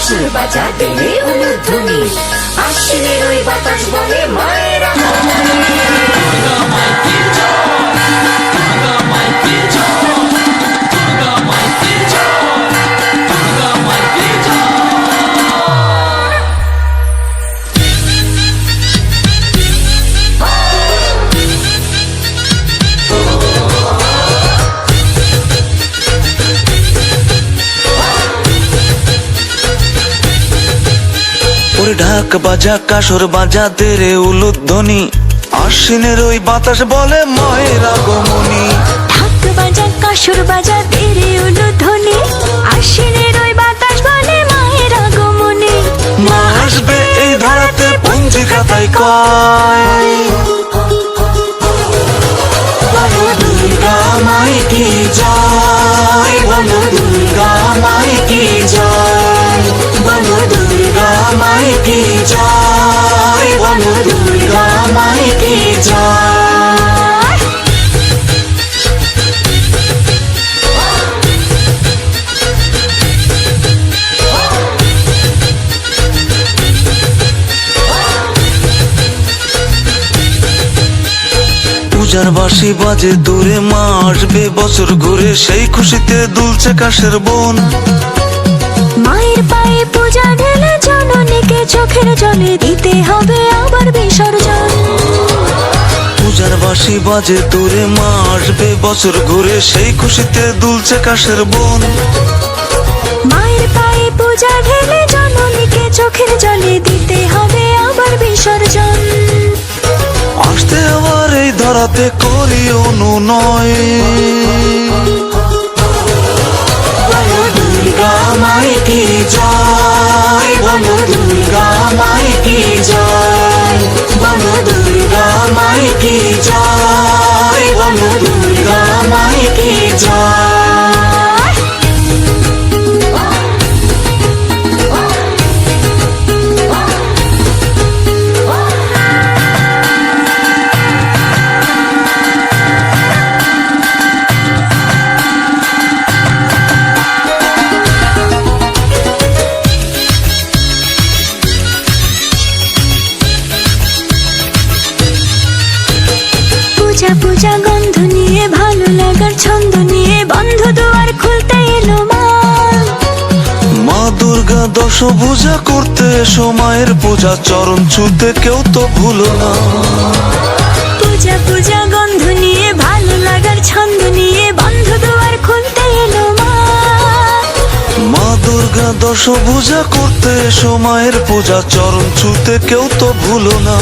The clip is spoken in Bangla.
কাসুর বাজা দিলে উলুধ্বনি, আশ্বিনের ওই বাতাস বলে মায়ের ঢাক বাজা কাসর বাজা তেরে উলুধ্বনি, আশ্বিনের ওই বাতাস বলে মায়ের আগমনী। ঢাক বাজা কাসর বাজা তেরে উলুধ্বনি, আশ্বিনের ওই বাতাস বলে মায়ের আগমনী। মা আসবে এই ধরাতে পঞ্জি খাতায় কয়, বলো দুর্গা মাই কি জয়, বলো দুর্গা মাই কি জয়, বলো দুর্গা মাই কি জয়, বলো দুর্গা মাই কি জয়। পূজার বাঁশি বাজে দূরে, মা আসবে বছর ঘুরে, সেই খুশিতে দুলছে কাশের বন। মায়ের পায়ে পূজা ঢেলে জননীকে চোখের জলে দিতে হবে আবার বিসর্জন। পূজার বাঁশি বাজে দূরে, মা আসবে বছর ঘুরে, সেই খুশিতে দুলছে কাশের বন। মায়ের পায়ে পূজা ঢেলে জননীকে চোখের জলে দিতে হবে আবার বিসর্জন। আসতে আবার এই ধরাতে করি অনুনয়, বলো দুর্গা মাই কি জয়, বলো দুর্গা মাই কি জয়, বলো দুর্গা মাই কি জয়, বলো দুর্গা মাই কি জয়। পূজা পূজা গন্ধ নিয়ে, ভালো লাগার ছন্দ নিয়ে, বন্ধ দুয়ার খুলতে এলো মা। মা দুর্গা দশভুজা করতে এসো, মায়ের পূজা চরণ ছুঁতে কেউ তো ভুলো না। পূজা পূজা গন্ধ নিয়ে, ভালো লাগার ছন্দ নিয়ে, বন্ধ দুয়ার খুলতে এলো মা। মা দুর্গা দশভুজা করতে এসো, মায়ের পূজা চরণ ছুঁতে কেউ তো ভুলো না।